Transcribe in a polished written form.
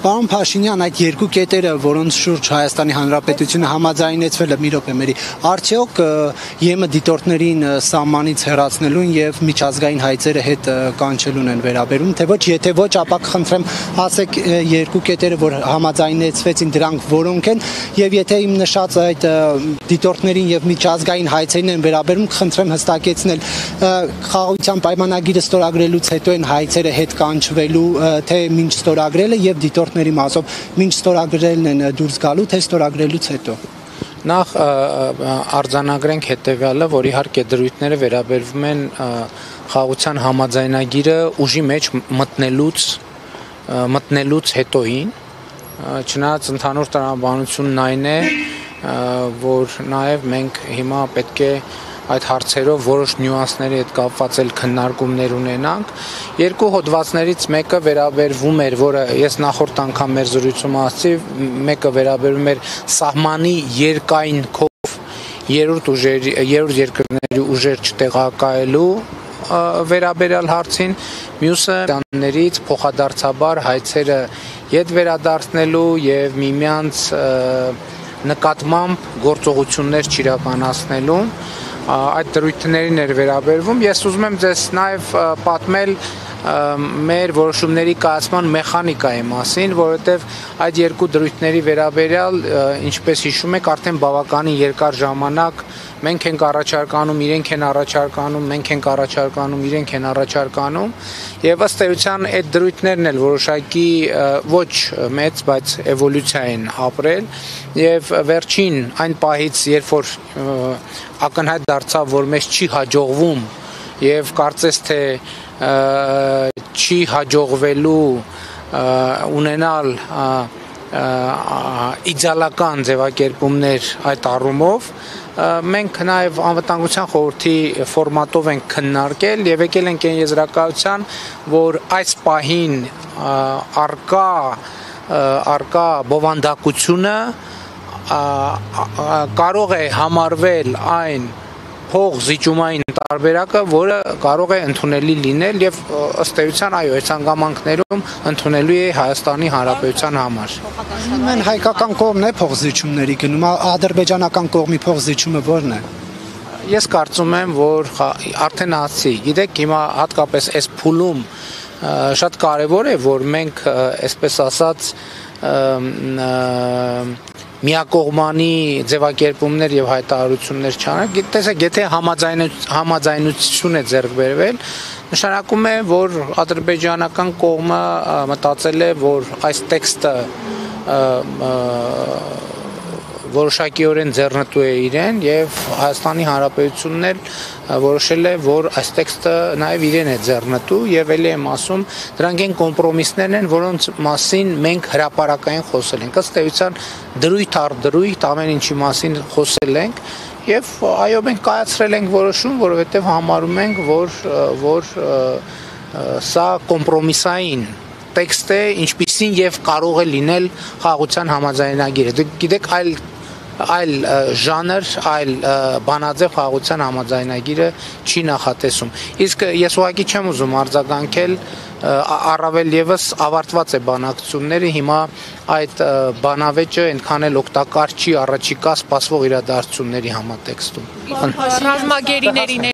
Պարոն Փաշինյան, այդ երկու կետերը, որոնց շուրջ Հայաստանի Հանրապետությունը համաձայնեցվել է, մի րոպե մերի, արդյոք ԵՄ դիտորդներին սահմանից հեռացնելուն եւ միջազգային հայցերը հետ կանչելուն են վերաբերում, թե ոչ, եթե ոչ, ապա կխնդրեմ ասեք երկու կետերը, որ համաձայնեցվեցին, դրանք որոնք են, եւ եթե իմ նշած այդ դիտորդներին եւ միջազգային հայցերին են վերաբերում, կխնդրեմ հստակեցնել խաղաղության պայմանագիրը ստորագրելուց հետո են հայցերը հետ կանչվելու, թե մինչ ստորագրելը եւ դիտորդների մասով մինչ ստորագրելն են դուրս գալու, թե ստորագրելուց հետո։ Նախ արձանագրենք հետևյալը, որ իհարկե դրույթները վերաբերվում են խաղաղության համաձայնագիրը ուժի մեջ մտնելուց հետոին, չնայած ընդհանուր տրամաբանությունն այն է, որ նաև մենք հիմա պետք է այդ հարցերով որոշ նյուանսների հետ կապված էլ քննարկումներ ունենանք։ Երկու հոդվածներից մեկը վերաբերվում էր, որը ես նախորդ անգամ մեր զրույցում ասացի, մեկը վերաբերում էր սահմանի երկայնքով երրորդ երկրների ուժեր չտեղակայելու վերաբերյալ հարցին, մյուսը դաններից փոխադարձաբար հայցերը ետ վերադարձնելու եւ միմյանց նկատմամբ գործողություններ չիրականացնելու այդ դրույթներին էր վերաբերվում։ Ես ուզում եմ ձեզ նաև պատմել մեր որոշումների կայացման մեխանիկայի մասին, որովհետև այդ երկու դրույթների վերաբերյալ, ինչպես հիշում եք, արդեն բավականին երկար ժամանակ մենք ենք առաջարկանում, իրենք են առաջարկանում, մենք ենք առաջարկանում, իրենք են առաջարկանում, եւ ըստ էության այդ դրույթներն էլ որոշակի ոչ մեծ, բայց էվոլյուցիա են ապրել, եւ վերջին այն պահից, երբ որ ակնհայտ դարձավ, որ մեզ չի հաջողվում եւ կարծես թե չի հաջողվելու ունենալ իդեալական ձևակերպումներ այդ առումով, մենք նաև անվտանգության խորհրդի ֆորմատով ենք քննարկել եւ եկել ենք այն եզրակացության, որ այս պահին արկա բովանդակությունը կարող է համարվել այն փոխզիջումային տարբերակը, որը կարող է ընդունելի լինել եւ ըստ էության այո, այս հանգամանքներում ընդունելի է Հայաստանի Հանրապետության համար։ Մեն հայկական կողմն է փոխզիջումների գնում, ադրբեջանական կողմի փոխզիջումը ո՞րն է։ Ես կարծում եմ, որ արդեն ասացի, գիտեք, հիմա հատկապես այս փուլում շատ կարեւոր է, որ մենք, այսպես ասած, միակողմանի ձևակերպումներ եւ հայտարարություններ չանենք, տեսեք, եթե համաձայնություն է ձեռք բերվել, նշանակում է, որ ադրբեջանական կողմը մտածել է, որ այս տեքստը որոշակիորեն ձեռնտու է իրեն եւ Հայաստանի Հանրապետությունն էլ որոշել է, որ այս տեքստը նաեւ իրեն է ձեռնտու եւ ելի եմ ասում, դրանք են կոմպրոմիսներն են, որոնց մասին մենք հրապարակային խոսել ենք, ըստ էության դրույթ առ դրույթ ամեն ինչի մասին խոսել ենք եւ այո, մենք կայացրել ենք որոշում, որովհետեւ համարում ենք, որ սա կոմպրոմիսային տեքստ է, ինչպիսին եւ կարող է լինել խաղաղության համաձայնագիրը։ Գիտեք, այլ ժանր, այլ բանաձև խաղաղության համաձայնագիրը չի նախատեսում։ Իսկ ես ուղղակի չեմ ուզում արձագանքել, առավել եւս ավարտված է բանակցությունները, հիմա այդ բանավեճը այնքան էլ օգտակար չի առաջիկա սպասվող իրադարձությունների համատեքստում։ Ռազմագերիներին